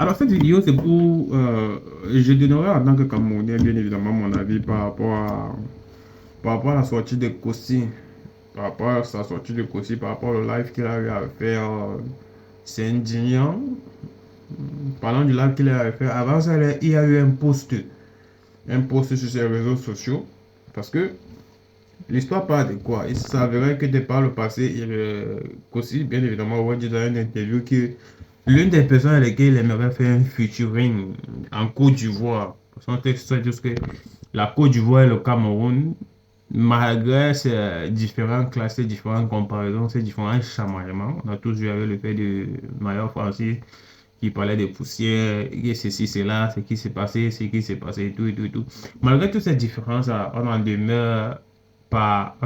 Alors, cette vidéo, c'est pour. Je donnerai en tant que Camerounais, bien évidemment, mon avis par rapport à la sortie de Kossi. Par rapport à sa sortie de Kossi, par rapport au live qu'il a eu à faire. C'est indignant. Parlant du live qu'il a eu à faire, avant ça, il y a eu un post sur ses réseaux sociaux. Parce que l'histoire parle de quoi? Il s'avérait que de par le passé, Kossi, bien évidemment, on va dire dans une interview que l'une des personnes avec lesquelles il aimerait faire un featuring en Côte d'Ivoire, son texte dit que la Côte d'Ivoire et le Cameroun, malgré ces différents classes, ces différentes comparaisons, ces différents chamaillements, on a tous vu avec le fait de Maillot Francis qui parlait des poussières, et ceci, cela, ce qui s'est passé, ce qui s'est passé, et tout, et tout, et tout. Malgré toutes ces différences, on en demeure pas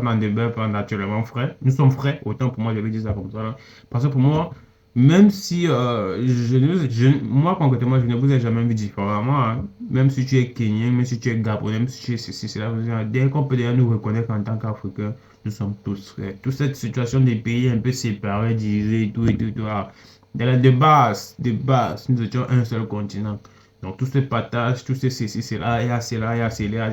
naturellement frais. Nous sommes frais, autant pour moi, je vais dire ça comme ça, là. Parce que pour moi, même si moi concrètement, je ne vous ai jamais vu différemment, hein. Même si tu es Kenyan, même si tu es Gabonais, même si tu es ceci, cela, dès qu'on peut déjà nous reconnaître en tant qu'Africains, nous sommes tous frères. Toute cette situation des pays un peu séparés, divisés, et tout, ah, de base, nous étions un seul continent. Donc, tous ces partages, tous ces ceci, cela, et à cela, et à cela,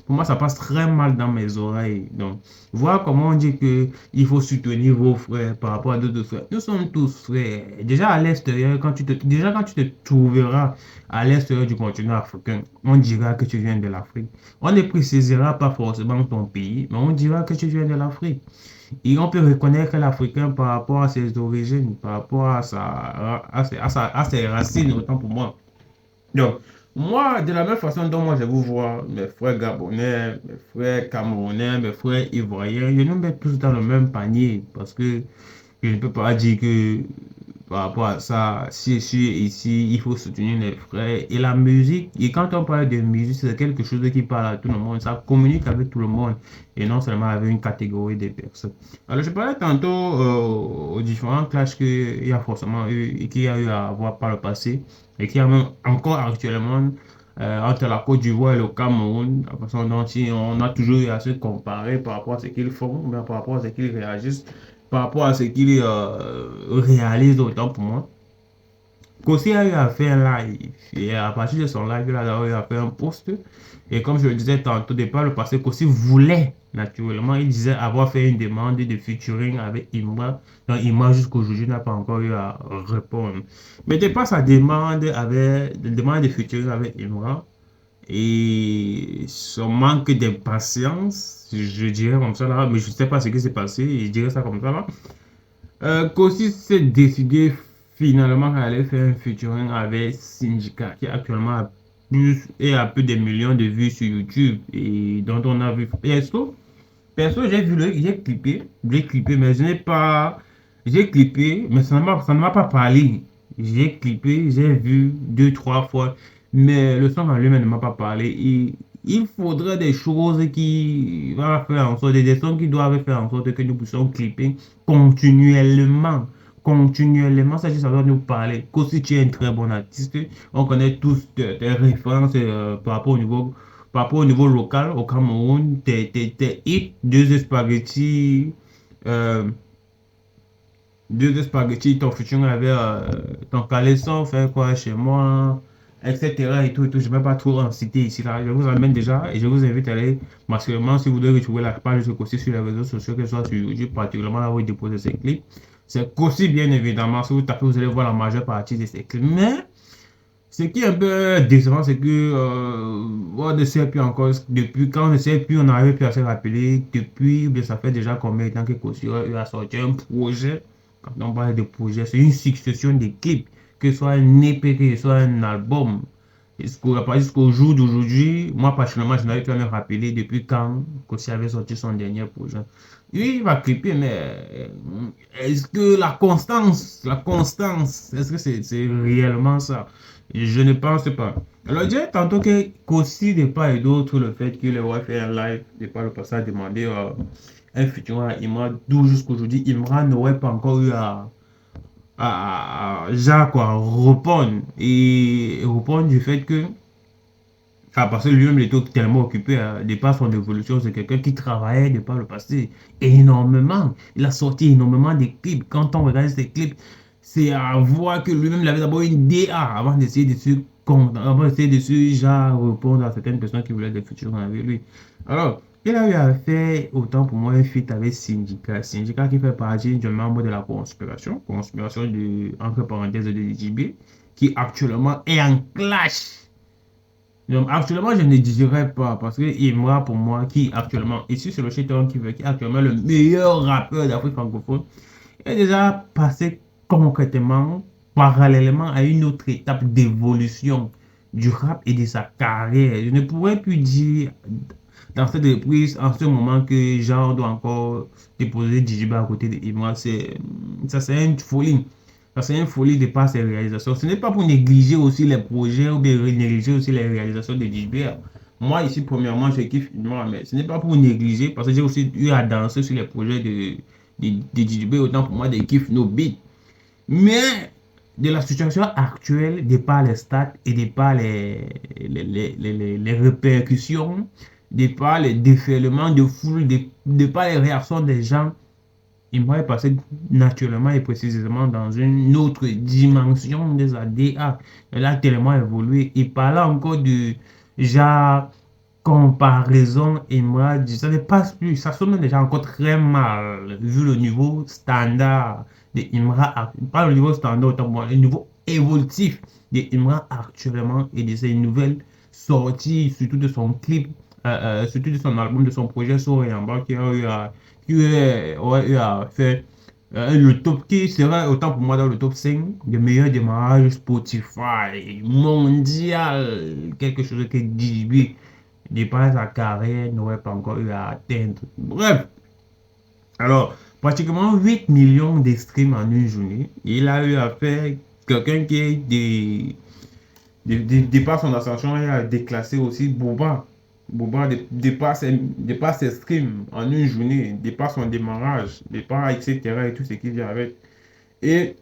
pour moi, ça passe très mal dans mes oreilles. Donc, voir comment on dit que il faut soutenir vos frères par rapport à d'autres frères. Nous sommes tous frères. Déjà à l'extérieur, déjà quand tu te trouveras à l'extérieur du continent africain, on dira que tu viens de l'Afrique. On ne précisera pas forcément ton pays, mais on dira que tu viens de l'Afrique. Et on peut reconnaître l'Africain par rapport à ses origines, par rapport à ses racines, autant pour moi. Donc, moi, de la même façon dont moi je vous vois, mes frères gabonais, mes frères camerounais, mes frères ivoiriens, je nous mets tous dans le même panier parce que je ne peux pas dire que par rapport à ça, si je suis ici, il faut soutenir les frères. Et la musique, et quand on parle de musique, c'est quelque chose qui parle à tout le monde, ça communique avec tout le monde et non seulement avec une catégorie de personnes. Alors, je parlais tantôt aux différents clashs qu'il y a forcément eu et qu'il y a eu à avoir par le passé et qu'il y a même encore actuellement entre la Côte d'Ivoire et le Cameroun, la façon dont on a toujours eu à se comparer par rapport à ce qu'ils font, mais par rapport à ce qu'ils réagissent, par rapport à ce qu'ils réalisent autant pour moi. Kossi a eu à faire un live et à partir de son live, il a eu à faire un post. Et comme je le disais tantôt, départ le passé, Kossi voulait naturellement, il disait avoir fait une demande de featuring avec Imra. Donc Imra jusqu'aujourd'hui n'a pas encore eu à répondre. Mais départ sa demande de featuring avec Imra et son manque d'impatience, je dirais comme ça là, mais je ne sais pas ce qui s'est passé, je dirais ça comme ça là. Kossi s'est décidé finalement à aller faire un featuring avec Syndicat qui actuellement a plus et a plus de millions de vues sur YouTube et dont on a vu. Perso, j'ai clippé, mais je n'ai pas, j'ai clippé, mais ça ne m'a pas parlé. J'ai clippé, j'ai vu deux, trois fois, mais le son en lui-même ne m'a pas parlé. Et il faudrait des choses qui vont faire en sorte, des sons qui doivent faire en sorte que nous puissions clipper continuellement. Continuellement, ça doit nous parler. Qu'aussi tu es un très bon artiste, on connaît tous tes références par rapport au niveau local, au Cameroun, tes hits, euh, deux spaghettis, ton futur avec ton caleçon, faire quoi chez moi, etc. et tout. Je ne vais pas trop en citer ici, là. Je vous amène déjà et je vous invite à aller massivement si vous devez retrouver la page de Kossi sur les réseaux sociaux, que ce soit sur YouTube, particulièrement là où il dépose ses clips. C'est Kossi, bien évidemment. Si vous tapez, vous allez voir la majeure partie de ses clips. Mais ce qui est un peu décevant, c'est que on ne sait plus encore, depuis quand on ne sait plus, on n'arrive plus à se rappeler, depuis, bien, ça fait déjà combien de temps que Kossi a sorti un projet. Quand on parle de projet, c'est une succession d'équipes, que ce soit un EP, que ce soit un album. Jusqu'au jour d'aujourd'hui, moi personnellement, je n'arrive plus à me rappeler depuis quand Kossi avait sorti son dernier projet. Oui, il va clipper, mais est-ce que la constance, est-ce que c'est réellement ça? Je ne pense pas. Alors, je dirais tantôt qu'aussi de part et d'autre, le fait qu'il aurait fait un live, de par le passé, a demandé un futur à Imra, d'où jusqu'aujourd'hui, Imra n'aurait pas encore eu genre, quoi, répondre. Et répondre du fait que, parce que lui-même, il était tellement occupé de par son évolution, c'est quelqu'un qui travaillait de par le passé énormément. Il a sorti énormément de clips. Quand on regarde ces clips, c'est à voir que lui-même il avait d'abord une DA avant d'essayer de se avant d'essayer de se genre répondre à certaines personnes qui voulaient des futurs avec lui. Alors, il a eu à faire autant pour moi un feat avec Syndicat. Syndicat qui fait partie du membre de la conspiration de, entre parenthèses de DJB, qui actuellement est en clash. Donc, actuellement, je ne dirais pas parce que Imra, pour moi, qui actuellement, ici sur le Chiton, qui est actuellement le meilleur rappeur d'Afrique francophone, est déjà passé concrètement, parallèlement à une autre étape d'évolution du rap et de sa carrière. Je ne pourrais plus dire dans cette reprise, en ce moment, que Jean doit encore déposer Djiba à côté de Imra. Ça, c'est une folie. Ça, c'est une folie de par ses réalisations. Ce n'est pas pour négliger aussi les projets ou bien négliger aussi les réalisations de Djiba. Moi, ici, premièrement, je kiffe Imra, mais ce n'est pas pour négliger parce que j'ai aussi eu à danser sur les projets de Djiba, autant pour moi, de kiff no beat. Mais de la situation actuelle, de par les stats et de par les répercussions, de par les déferlements de foule, de par les réactions des gens, il m'aurait passé naturellement et précisément dans une autre dimension des ADA. Elle a tellement évolué. Et parlant encore de genre comparaison, et moi, ça ne passe plus. Ça sonne déjà encore très mal vu le niveau standard de Imra, pas le niveau standard, autant pour moi, le niveau évolutif de Imra actuellement et de ses nouvelles sorties, surtout de son clip, surtout de son album, de son projet Soréamba qui a eu à, aurait eu à faire le top qui serait autant pour moi dans le top 5 des meilleurs démarrages Spotify mondial, quelque chose que DJB de par sa carrière n'aurait pas encore eu à atteindre. Bref, alors, pratiquement 8 millions de streams en une journée. Il a eu à faire quelqu'un qui est de par son ascension, il a déclassé aussi Booba. Booba, de par ses streams en une journée, de par son démarrage, de par etc. et tout ce qui vient avec. Et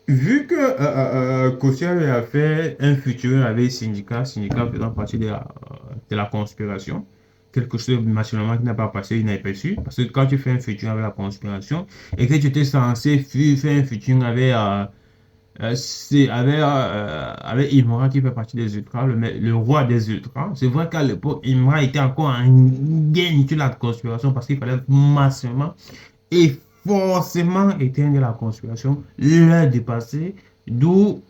vu que Kossia a fait un futur avec Syndicat faisant partie de la conspiration, quelque chose nationalement qui n'a pas passé inaperçu, parce que quand tu fais un futur avec la conspiration et que tu étais censé faire un futur avec, avec Imra qui fait partie des Ultras, le roi des Ultras, c'est vrai qu'à l'époque, Imra était encore en gain sur la conspiration parce qu'il fallait massivement et forcément éteindre la conspiration, le dépasser, d'où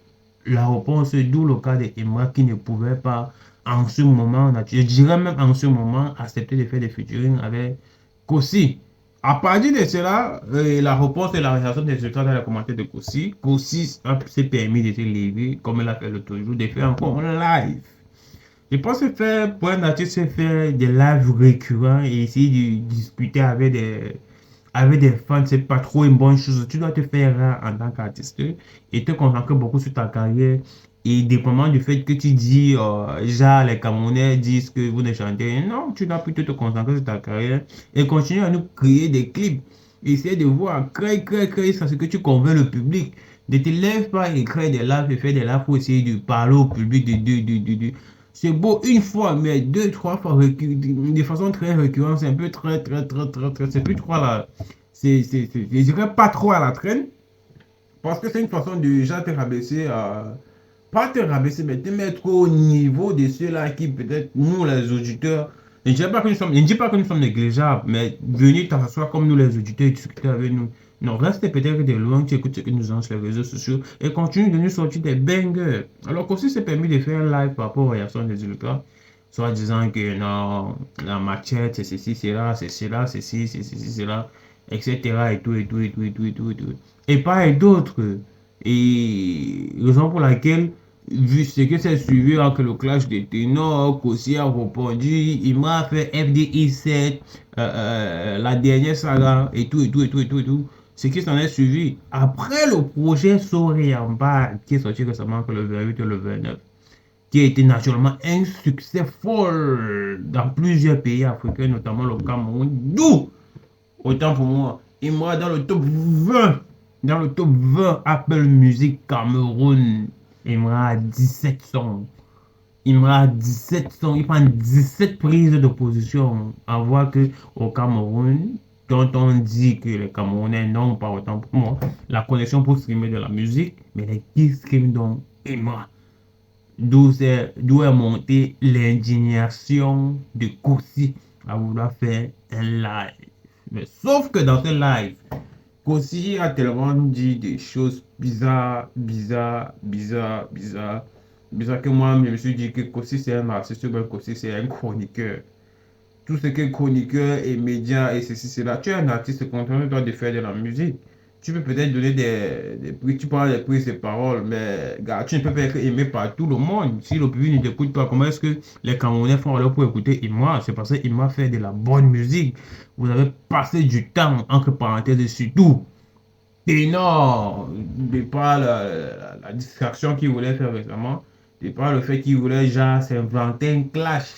la réponse, d'où le cas d'Emma qui ne pouvait pas en ce moment, je dirais même en ce moment, accepter de faire des featuring avec Kossi. À partir de cela, la réponse et la réaction des résultats dans les commentaires de Kossi, Kossi s'est permis de se lever, comme il a fait l'autre jour, de faire encore un live. Je pense que faire, pour un artiste, c'est faire des lives récurrents et essayer de discuter avec des fans, c'est pas trop une bonne chose. Tu dois te faire rare en tant qu'artiste et te concentrer beaucoup sur ta carrière. Et dépendamment du fait que tu dis, genre, les Camerounais disent que vous ne chantez, non, tu dois plutôt te concentrer sur ta carrière et continuer à nous créer des clips. Essayer de voir, créer, ça, c'est que tu convaincs le public. Ne te lève pas et crée des lives et faire des lives pour essayer de parler au public de c'est beau une fois, mais deux, trois fois, de façon très récurrente, c'est un peu c'est plus trop là. Je dirais pas trop à la traîne, parce que c'est une façon de déjà te rabaisser pas te rabaisser, mais te mettre au niveau de ceux-là qui peut-être, nous les auditeurs, je ne dis pas que nous sommes négligeables, mais venir t'asseoir comme nous les auditeurs et discuter avec nous. Non, reste peut-être de loin, tu écoutes ce que nous avons sur les réseaux sociaux et continue de nous sortir des bangers. Alors qu'aussi c'est permis de faire un live par rapport aux réactions des ultras, soit disant que non, la machette, c'est ceci, c'est là, c'est cela, c'est ci, c'est ceci, c'est là, etc. et tout, et tout, et tout, et tout, et tout, et tout. Et pas et d'autres. Et raison pour laquelle, vu ce que c'est suivi avec le clash des ténors, Kossi a répondu, il m'a fait FDI 7, la dernière saga, et tout, et tout, et tout, et tout, et tout. Ce qui s'en est suivi. Après le projet Soréamba, qui est sorti récemment que le 28 et le 29, qui a été naturellement un succès fort dans plusieurs pays africains, notamment le Cameroun, d'où, autant pour moi, et moi dans le top 20 Apple Music Cameroun, Imra a 17 sons. Imra a 17 sons. Il prend 17 prises de position. À voir que au Cameroun, dont on dit que les Camerounais n'ont pas autant pour moi la connexion pour streamer de la musique, mais les qui streament donc Imra. D'où est montée l'indignation de Kossi à vouloir faire un live. Mais sauf que dans ce live, Kossi a tellement dit des choses bizarres, bizarres que moi, je me suis dit que Kossi c'est un artiste, Kossi c'est un chroniqueur. Tout ce qui est chroniqueur et média et ceci, cela. Tu es un artiste, contente-toi de faire de la musique. Tu peux peut-être donner des prix, tu parles des prix, ses paroles, mais gars, tu ne peux pas être aimé par tout le monde. Si le public ne t'écoute pas, comment est-ce que les Camerounais font alors pour écouter Imra? C'est parce qu'Imra fait de la bonne musique. Vous avez passé du temps, entre parenthèses, et surtout, énorme, de par la distraction qu'il voulait faire récemment, de par le fait qu'il voulait genre s'inventer un clash.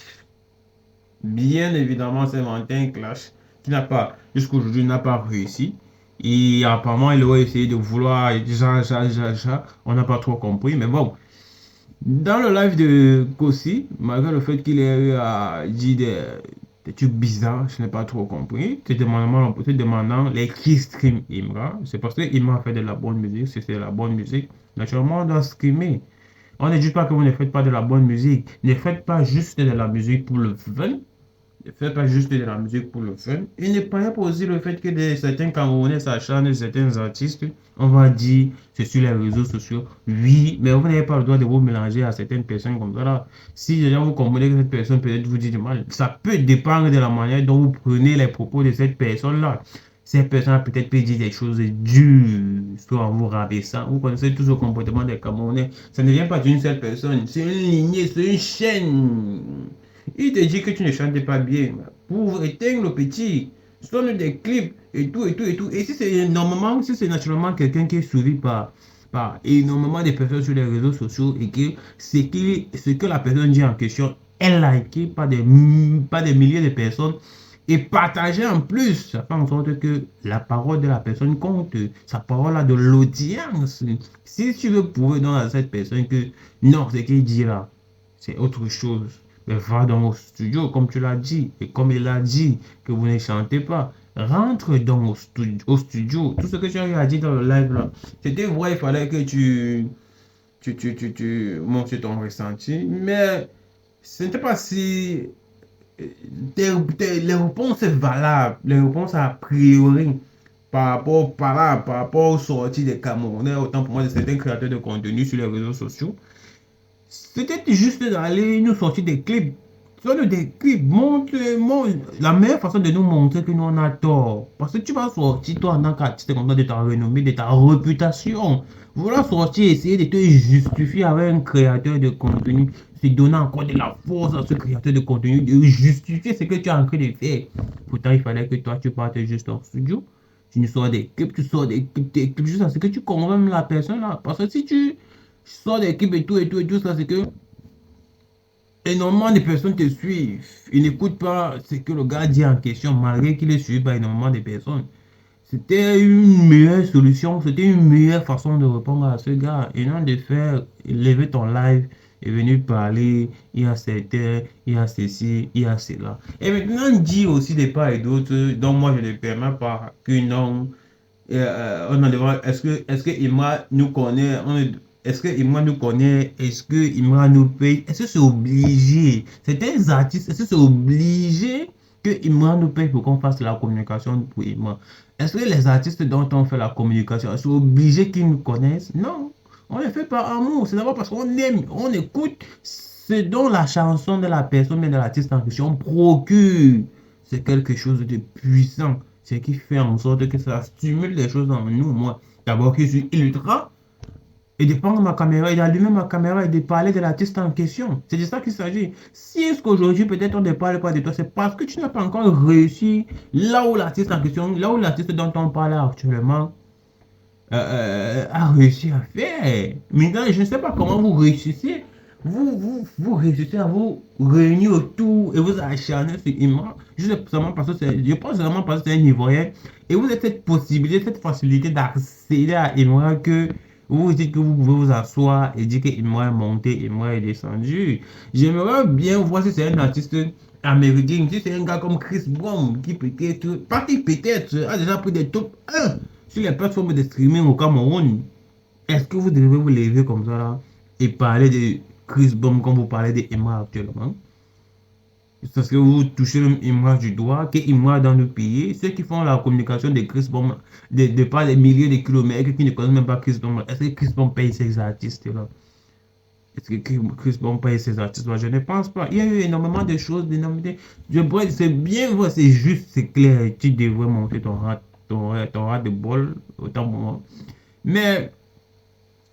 Bien évidemment, c'est un clash qui n'a pas, jusqu'à aujourd'hui, n'a pas réussi. Et apparemment, il aurait essayé de vouloir, on n'a pas trop compris. Mais bon, dans le live de Kossi, malgré le fait qu'il ait eu à dire des trucs bizarres, je n'ai pas trop compris. Te demandant les qui stream Imra. C'est parce que Imra fait de la bonne musique. Si c'est de la bonne musique, naturellement, on doit streamer. On ne dit pas que vous ne faites pas de la bonne musique. Ne faites pas juste de la musique pour le fun. Ne faites pas juste de la musique pour le fun. Et ne prenez pas aussi le fait que certains Camerounais s'acharnent, certains artistes, on va dire, c'est sur les réseaux sociaux. Oui, mais vous n'avez pas le droit de vous mélanger à certaines personnes comme ça. Là. Si déjà vous comprenez que cette personne peut-être vous dit du mal, ça peut dépendre de la manière dont vous prenez les propos de cette personne-là. Cette personne peut-être peut dire des choses dures, soit en vous rabaissant. Vous connaissez tout ce comportement des Camerounais. Ça ne vient pas d'une seule personne. C'est une lignée, c'est une chaîne. Il te dit que tu ne chantes pas bien. Pour éteindre le petit, sonne des clips et tout, et tout, et tout. Et si c'est normalement, si c'est naturellement quelqu'un qui est suivi par énormément de personnes sur les réseaux sociaux et que ce que la personne dit en question est liké par des milliers de personnes, et partager en plus, ça fait en sorte que la parole de la personne compte, sa parole a de l'audience. Si tu veux prouver donc à cette personne que non, ce qu'il dit là, c'est autre chose, mais va dans le studio, comme tu l'as dit, et comme il a dit que vous ne chantez pas, rentre dans au studio. Tout ce que tu as dit dans le live là, c'était vrai, il fallait que tu montres ton ressenti, mais ce n'était pas si les réponses valables, les réponses a priori par rapport aux sorties des Camerounais, autant pour moi de certains créateurs de contenu sur les réseaux sociaux, c'était juste d'aller nous sortir des clips. Sur des clips, montre la meilleure façon de nous montrer que nous on a tort. Parce que tu vas sortir, toi, en tant qu'artiste, comme ça, de ta renommée, de ta réputation. Voilà, sortir, essayer de te justifier avec un créateur de contenu. C'est donner encore de la force à ce créateur de contenu, de justifier ce que tu es en train de faire. Pourtant, il fallait que toi, tu partes juste en studio. Tu nous sors des clips, tu sors des clips juste à ce que tu convainques la personne là. Parce que si tu sors des clips et tout, ça, c'est que énormément de personnes te suivent. Ils n'écoutent pas ce que le gars dit en question, malgré qu'il est suivi par énormément de personnes. C'était une meilleure solution, c'était une meilleure façon de répondre à ce gars. Et non de faire lever ton live et venir parler, il y a certains, il y a ceci, il y a cela. Et maintenant, on dit aussi des parts et d'autres, donc moi je ne permets pas que non. On en devant, est-ce que Imra nous connaît, est-ce que Imra nous connaît, est-ce que Imra nous paye, est-ce que c'est obligé, certains artistes, est-ce que c'est obligé que Imra nous paye pour qu'on fasse la communication pour Imra? Est-ce que les artistes dont on fait la communication, sont obligés qu'ils nous connaissent? Non, on le fait par amour, c'est d'abord parce qu'on aime, on écoute ce dont la chanson de la personne, mais de l'artiste en question procure. C'est quelque chose de puissant. Ce qui fait en sorte que ça stimule les choses en nous. Moi, d'abord, je suis ultra et de prendre ma caméra et d'allumer ma caméra et de parler de l'artiste en question. C'est de ça qu'il s'agit. Si est-ce qu'aujourd'hui, peut-être on ne parle pas de toi, c'est parce que tu n'as pas encore réussi là où l'artiste en question, là où l'artiste dont on parle actuellement a réussi à faire. Maintenant, je ne sais pas comment vous réussissez. Vous réussissez à vous réunir autour et vous acharner sur Imra. Juste seulement parce que je pense vraiment parce que c'est un Ivoirien. Et vous avez cette possibilité, cette facilité d'accéder à Imra que vous dites que vous pouvez vous asseoir et dire que Imra est monté, Imra est descendu. J'aimerais bien voir si c'est un artiste américain, si c'est un gars comme Chris Brown, qui peut-être, pas qui peut-être, a déjà pris des top 1 sur les plateformes de streaming au Cameroun, est-ce que vous devez vous lever comme ça là et parler de Chris Brown comme vous parlez de Emma actuellement? Parce que vous touchez même Imra du doigt, que Imra dans le pays, ceux qui font la communication de Chris Brown, de par des milliers de kilomètres, qui ne connaissent même pas Chris Brown, est-ce que Chris Brown paye ces artistes-là? Est-ce que Chris Brown paye ces artistes-là? Je ne pense pas. Il y a eu énormément de choses, c'est bien vrai, c'est juste, c'est clair, tu devrais monter ton rat de bol, autant pour moi. Mais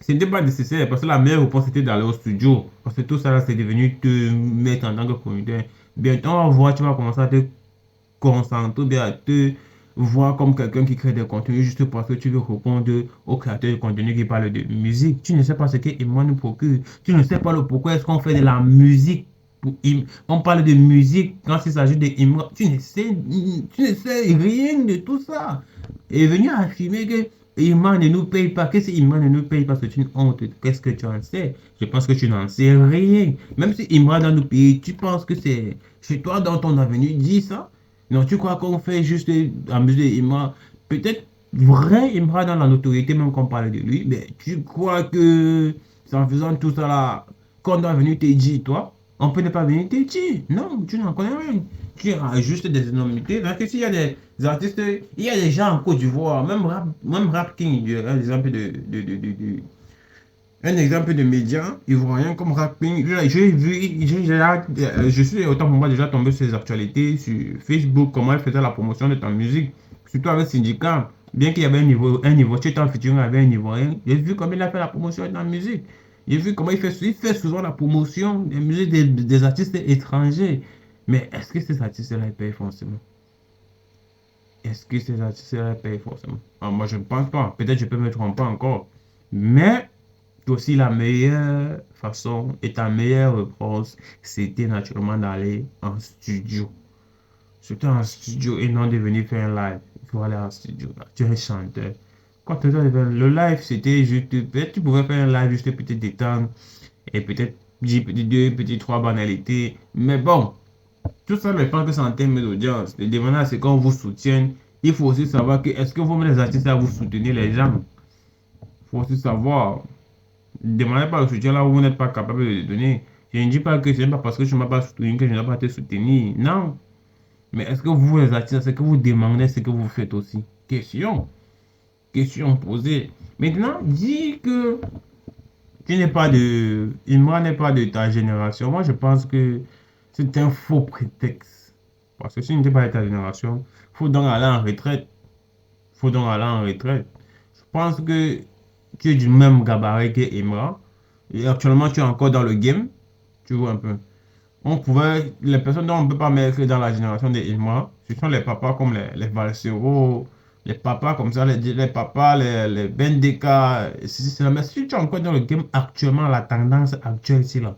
ce n'était pas nécessaire parce que la meilleure réponse était d'aller au studio. Parce que tout ça, c'est devenu te mettre en tant que producteur. Bientôt, on va voir, tu vas commencer à te concentrer, bien à te voir comme quelqu'un qui crée des contenus juste parce que tu veux répondre aux créateurs de contenu qui parlent de musique. Tu ne sais pas ce que Imran nous procure. Tu ne sais pas le pourquoi est-ce qu'on fait de la musique. On parle de musique quand il s'agit de Imran. Tu ne sais rien de tout ça. Et venir affirmer que Imran ne nous paye pas. Qu'est-ce que Imran ne nous paye pas? C'est une honte. Qu'est-ce que tu en sais? Je pense que tu n'en sais rien. Même si Imran dans nos pays, tu penses que c'est chez toi dans ton avenue, dis ça. Non, tu crois qu'on fait juste amuser Imran? Peut-être vrai Imran dans la notoriété, même qu'on parle de lui, mais tu crois que c'est en faisant tout ça là qu'on doit venir te dire, toi? On peut ne pas venir te dire. Non, tu n'en connais rien. Tu as juste des énormités. Parce que s'il y a des artistes, il y a des gens en Côte d'Ivoire, même Rap King, un exemple un exemple de média ivoirien comme Rap King. J'ai vu, je suis autant pour moi déjà tombé sur les actualités sur Facebook, comment il faisait la promotion de ta musique, surtout avec Syndicat. Bien qu'il y avait un niveau, tu étais en featuring avec un Ivoirien, j'ai vu comment il a fait la promotion de ta musique. J'ai vu comment il fait souvent la promotion des musiques des artistes étrangers. Mais est-ce que ces artistes-là payent forcément? Est-ce que ces artistes-là payent forcément? Ah, moi, je ne pense pas. Peut-être je peux me tromper encore. Mais aussi la meilleure façon et ta meilleure réponse, c'était naturellement d'aller en studio. Surtout en studio et non de venir faire un live. Il faut aller en studio. Tu es chanteur. Quand tu le live, c'était juste. Peut-être tu pouvais faire un live juste peut-être détendre et peut-être dire peut-être deux, peut-être trois banalités. Mais bon, tout ça dépend que c'est en termes d'audience. Le demandant, c'est qu'on vous soutienne. Il faut aussi savoir que est-ce que vous, les artistes, à vous soutenir les gens. Il faut aussi savoir. Ne demandez pas le soutien là où vous n'êtes pas capable de le donner. Je ne dis pas que ce n'est pas parce que je ne m'ai pas soutenu que je n'ai pas te soutenir. Non. Mais est-ce que vous, les artistes, ce que vous demandez, ce que vous faites aussi? Question. Question posée. Maintenant, dis que tu n'es pas de. Imran n'est pas de ta génération. Moi, je pense que c'est un faux prétexte. Parce que si tu n'es pas de ta génération, il faut donc aller en retraite. Il faut donc aller en retraite. Je pense que tu es du même gabarit que Imran. Et actuellement, tu es encore dans le game. Tu vois un peu. On pouvait, les personnes dont on ne peut pas mettre dans la génération des Imran, ce sont les papas comme les Valsero, les papas comme ça, les papas, les Bendeka. Mais si tu es encore dans le game actuellement, la tendance actuelle ici là,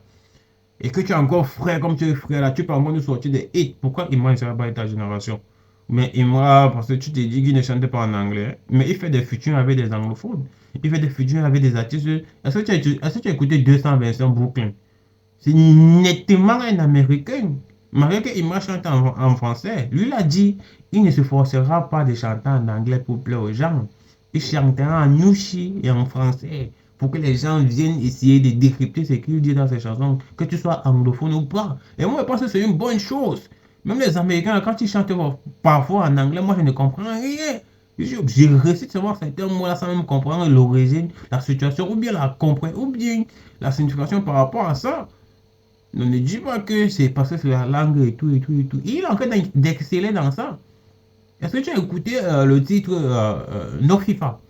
et que tu es encore frère comme tu es frère là, tu peux encore nous sortir des hits. Pourquoi Imran ne serait pas de ta génération? Mais Imran, parce que tu t'es dit qu'il ne chante pas en anglais, mais il fait des featuring avec des anglophones. Il fait des featuring avec des artistes. Est-ce que tu as écouté 200 Brooklyn? C'est nettement un Américain. Malgré qu'il m'a chanté en français. Lui, il a dit, il ne se forcera pas de chanter en anglais pour plaire aux gens. Il chantera en Yushi et en français pour que les gens viennent essayer de décrypter ce qu'il dit dans ses chansons, que tu sois anglophone ou pas. Et moi, je pense que c'est une bonne chose. Même les Américains, quand ils chantent parfois en anglais, moi, je ne comprends rien. J'ai réussi de savoir certains mots-là sans même comprendre l'origine, la situation, ou bien la comprendre, ou bien la signification par rapport à ça. Ne dis pas que c'est parce que c'est la langue et tout, et tout, et tout. Il est en train d'exceller dans ça. Est-ce que tu as écouté le titre No FIFA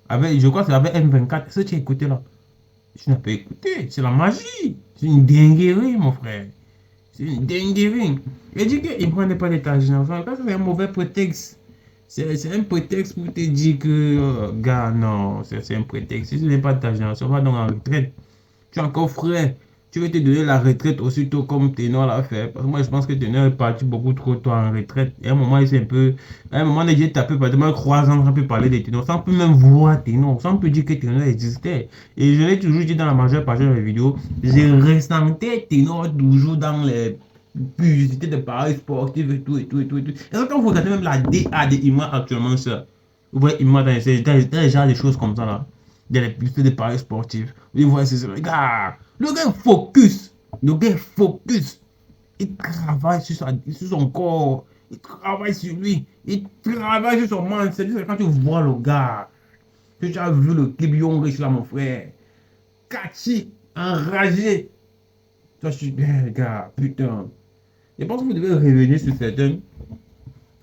avec, je crois que c'est avec M24. Est-ce que tu as écouté là? Tu n'as pas écouté. C'est la magie. C'est une dinguerie, mon frère. C'est une dinguerie. Et dis qu'il ne prenait pas de ta génération. C'est un mauvais prétexte. C'est un prétexte pour te dire que, gars, non, c'est un prétexte. Si ce n'est pas de ta génération, va donc en retraite. Tu es encore frère. Tu veux te donner la retraite aussitôt comme Ténor l'a fait. Parce que moi, je pense que Ténor est parti beaucoup trop tôt en retraite. Et à un moment, il s'est un peu. À un moment, il a tapé pratiquement 3 ans sans peut parler de Ténor. Sans peut même voir Ténor. Sans peut dire que Ténor existait. Et je l'ai toujours dit dans la majeure partie de mes vidéos. Je ressentais Ténor toujours dans les publicité de paris sportifs et tout, et tout, et tout, et tout. Et quand vous regardez même la DA de Imra actuellement, ça, vous voyez Imra dans les genres de choses comme ça, là, dans les publicités de paris sportifs. Vous voyez, c'est ça, le gars focus, le gars focus. Il travaille sur son corps, il travaille sur lui, il travaille sur son mindset. C'est quand tu vois le gars, que tu as vu le clip Young Rich là, mon frère, catchy, enragé. Toi, je suis bien, gars, putain. Je pense que vous devez revenir sur certains.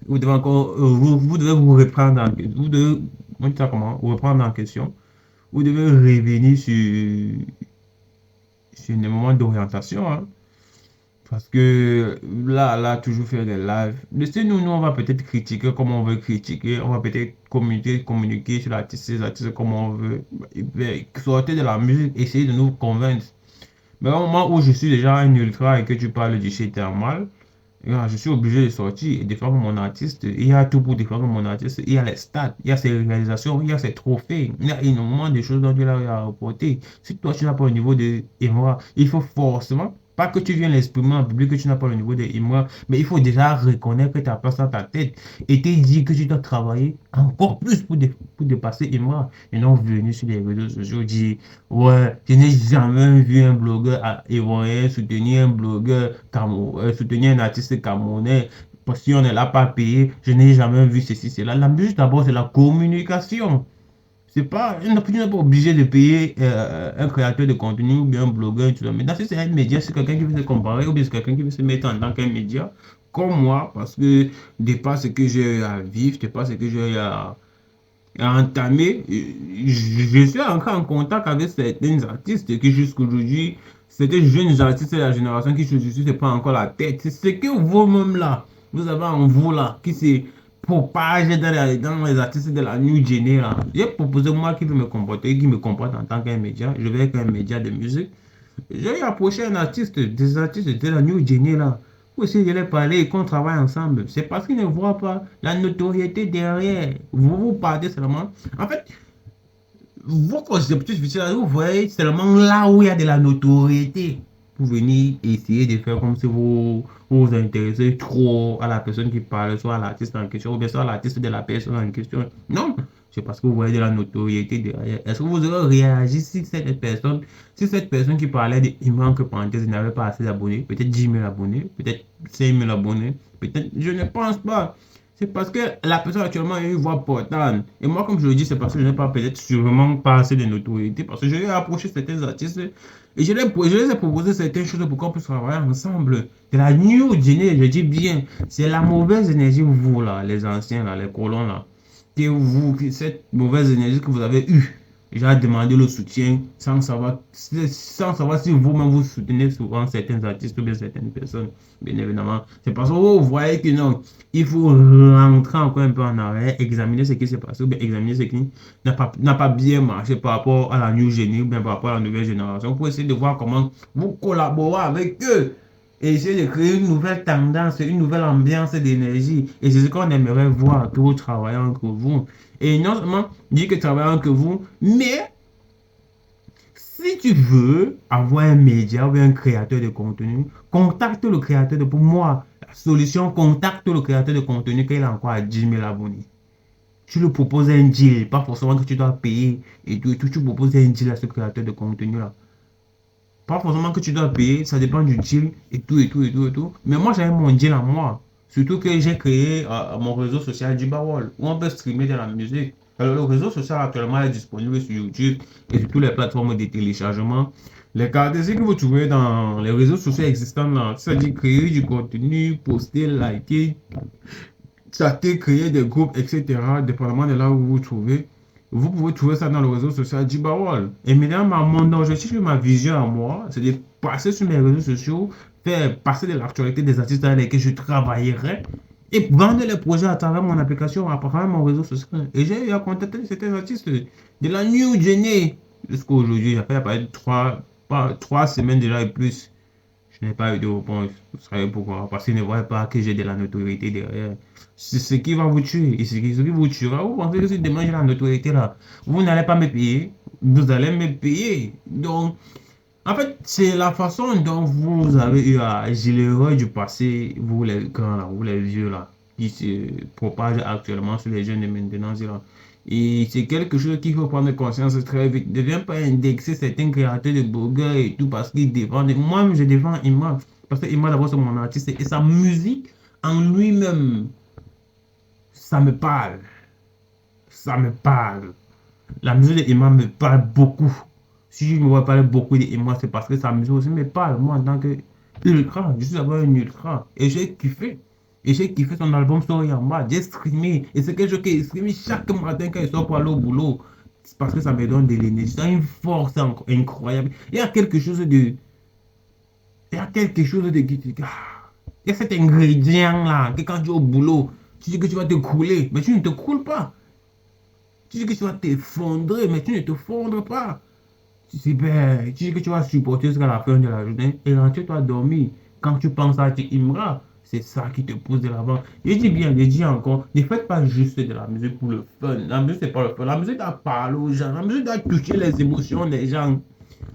Vous devez encore, vous devez vous reprendre en question. Vous devez, comment, vous reprendre en question. Vous devez revenir sur des moments d'orientation, hein. Parce que là, toujours faire des lives. Laissez-nous, on va peut-être critiquer comme on veut critiquer. On va peut-être communiquer sur l'artiste, les artistes comme on veut. Sortez de la musique, essayez de nous convaincre. Mais au moment où je suis déjà un ultra et que tu parles du shit thermal, je suis obligé de sortir et défendre mon artiste. Il y a tout pour défendre mon artiste. Il y a les stats, il y a ses réalisations, il y a ses trophées. Il y a énormément de choses dont tu as reporté. Si toi, tu n'as pas au niveau de Emra, il faut forcément, pas que tu viennes l'exprimer en public, que tu n'as pas le niveau de Emra, mais il faut déjà reconnaître que tu as pas ça dans ta tête et te dire que tu dois travailler encore plus pour dépasser Emra. Et non venir sur les réseaux sociaux dire, ouais, je n'ai jamais vu un blogueur ivoirien soutenir un blogueur soutenir un artiste camerounais parce qu'on ne l'a pas payé. Je n'ai jamais vu ceci, cela. La musique d'abord, c'est la communication. C'est pas, tu n'es pas obligé de payer un créateur de contenu ou bien un blogueur. Maintenant, si c'est un média, c'est quelqu'un qui veut se comparer ou bien c'est quelqu'un qui veut se mettre en tant qu'un média, comme moi, parce que de par ce que j'ai à vivre, de par ce que j'ai à entamer, je suis encore en contact avec certains artistes qui jusqu'aujourd'hui, certains jeunes artistes de la génération qui jusqu'aujourd'hui ne pas encore la tête. C'est ce que vous-même là, vous avez en vous là, qui se propage dans les artistes de la New Gen là. J'ai proposé moi qui veut me comporter, qui me comporte en tant qu'un média, je vais être un média de musique. J'ai approché un artiste, des artistes de la New Gen là. Pour essayer de les parler et qu'on travaille ensemble. C'est parce qu'ils ne voient pas la notoriété derrière. Vous partez seulement. En fait, vos concepts, vous voyez seulement là où il y a de la notoriété. Pour venir essayer de faire comme si vous intéressez trop à la personne qui parle, soit à l'artiste en question, ou bien soit à l'artiste de la personne en question. Non, c'est parce que vous voyez de la notoriété derrière. Est-ce que vous aurez réagi si cette personne qui parlait d'Imran que parenthèse n'avait pas assez d'abonnés, peut-être 10 000 abonnés, peut-être 5 000 abonnés, peut-être, je ne pense pas. C'est parce que la personne actuellement a une voix portante. Et moi, comme je le dis, c'est parce que je n'ai pas peut-être sûrement pas assez de notoriété. Parce que je vais approcher certains artistes et je les ai proposé certaines choses pour qu'on puisse travailler ensemble. De la new gen, je dis bien, c'est la mauvaise énergie, vous là, les anciens là, les colons là, cette mauvaise énergie que vous avez eue. J'ai demandé le soutien sans savoir si vous-même vous soutenez souvent certains artistes ou bien certaines personnes. Bien évidemment, c'est parce que vous voyez que non, il faut rentrer encore un peu en arrière, examiner ce qui s'est passé ou bien examiner ce qui n'a pas bien marché par rapport à la new génie ou bien par rapport à la nouvelle génération pour essayer de voir comment vous collaborez avec eux et essayer de créer une nouvelle tendance, une nouvelle ambiance d'énergie. Et c'est ce qu'on aimerait voir, que vous travaillez entre vous. Et non seulement dire que travaillez entre vous, mais si tu veux avoir un média ou un créateur de contenu, contacte le créateur de... Pour moi, la solution, contacte le créateur de contenu qu'il a encore à 10 000 abonnés. Tu lui proposes un deal, pas forcément que tu dois payer et tout, tu proposes un deal à ce créateur de contenu-là. Pas forcément que tu dois payer, ça dépend du deal et tout, et tout, et tout, et tout. Mais moi, j'avais mon deal à moi. Surtout que j'ai créé mon réseau social Jibawall, où on peut streamer de la musique. Alors, le réseau social actuellement est disponible sur YouTube et sur toutes les plateformes de téléchargement. Les caractéristiques que vous trouvez dans les réseaux sociaux existants là, c'est-à-dire créer du contenu, poster, liker, chatter, créer des groupes, etc., dépendamment de là où vous vous trouvez. Vous pouvez trouver ça dans le réseau social Jibawall. Et maintenant, mon objectif et ma vision à moi, c'est de passer sur mes réseaux sociaux, faire passer de l'actualité des artistes avec lesquels je travaillerai et vendre les projets à travers mon application, à travers mon réseau social. Et j'ai eu à contacter certains artistes de la New Gen jusqu'à aujourd'hui. Ça fait à peu près 3 semaines déjà et plus. Je n'ai pas eu de réponse. Vous savez pourquoi? Parce qu'ils ne voient pas que j'ai de la notoriété derrière. C'est ce qui va vous tuer. Et ce qui vous tuera. Vous pensez que si demain j'ai la notoriété là, vous n'allez pas me payer. Vous allez me payer. Donc, En fait, c'est la façon dont vous avez eu à gérer du passé, vous les grands là, vous les vieux là, qui se propage actuellement sur les jeunes de maintenant là. Et c'est quelque chose qu'il faut prendre conscience très vite. Ne viens pas indexer certains créateurs de blogueurs et tout parce qu'ils défendent. Moi, je défends Imra. Parce que Imra, d'abord, c'est mon artiste et sa musique en lui-même, ça me parle. Ça me parle. La musique de Imra me parle beaucoup. Si je me vois parler beaucoup d'Imra, c'est parce que sa musique aussi me parle. Moi, en tant que ultra, je suis d'abord un ultra. Et j'ai kiffé. Et j'ai kiffé son album Soriyama. J'ai streamé. Et c'est quelque chose que j'ai streamé chaque matin quand il sort pour aller au boulot. C'est parce que ça me donne de l'énergie. Ça a une force incroyable. Il y a quelque chose de. Il y a quelque chose de. Il y a cet ingrédient là. Que quand tu es au boulot, tu dis que tu vas te couler. Mais tu ne te coules pas. Tu dis que tu vas t'effondrer. Mais tu ne te fondres pas. Super. Tu dis que tu vas supporter jusqu'à la fin de la journée et rentrer toi dormir. Quand tu penses à tes Imra, c'est ça qui te pousse de l'avant. Je dis bien, je dis encore, ne faites pas juste de la musique pour le fun. La musique, c'est pas le fun. La musique doit parler aux gens. La musique doit toucher les émotions des gens.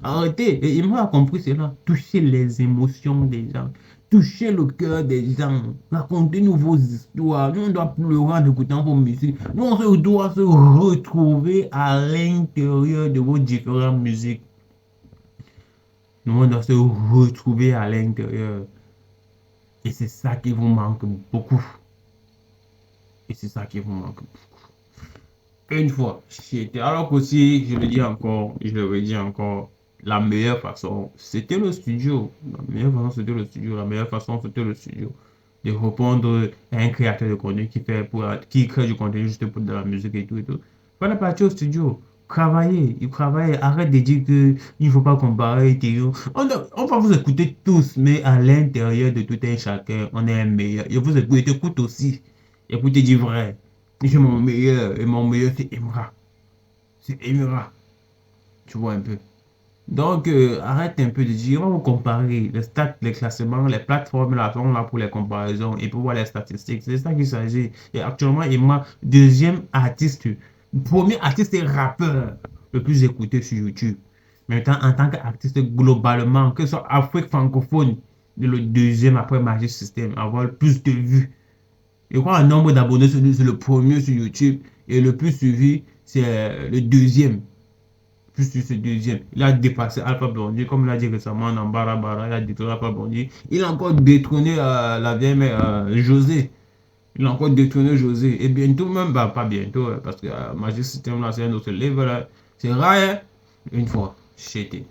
Arrêtez. Et Imra a compris cela. Toucher les émotions des gens. Toucher le cœur des gens. Racontez-nous vos histoires. Nous, on doit pleurer en écoutant vos musiques. Nous, on doit se retrouver à l'intérieur de vos différentes musiques. Nous, on doit se retrouver à l'intérieur. Et c'est ça qui vous manque beaucoup. Et c'est ça qui vous manque beaucoup. Une fois, c'était. Alors qu'aussi, je le dis encore, je le redis encore, la meilleure façon, c'était le studio. La meilleure façon, c'était le studio. La meilleure façon, c'était le studio. De répondre à un créateur de contenu qui crée du contenu juste pour de la musique et tout et tout. Fallait partir au studio. Travailler, il travaille. Arrête de dire que il ne faut pas comparer. On va vous écouter tous, mais à l'intérieur de tout un chacun, on est un meilleur. Et vous écoutez aussi. Écoutez du vrai. C'est mon meilleur. Et mon meilleur, c'est Emra. C'est Emra. Tu vois un peu. Donc, arrête un peu de dire, on va vous comparer les stats, les classements, les plateformes là sont là pour les comparaisons et pour voir les statistiques. C'est ça qu'il s'agit. Et actuellement, Emma, deuxième artiste, premier artiste et rappeur le plus écouté sur YouTube. Maintenant, en tant qu'artiste globalement, que ce soit Afrique francophone, le deuxième après Magic System, avoir le plus de vues. Je crois un nombre d'abonnés, c'est le premier sur YouTube et le plus suivi, c'est le deuxième. Plus sur ce deuxième. Il a dépassé Alpha Blondy, comme il a dit récemment dans Bara, il a détrôné Alpha Blondy. Il a encore détrôné la vieille mère José. Il a encore détrôné José. Et bientôt même, bah, pas bientôt, parce que Magic System là, c'est un autre level. C'est rare, hein. Une fois, c'était.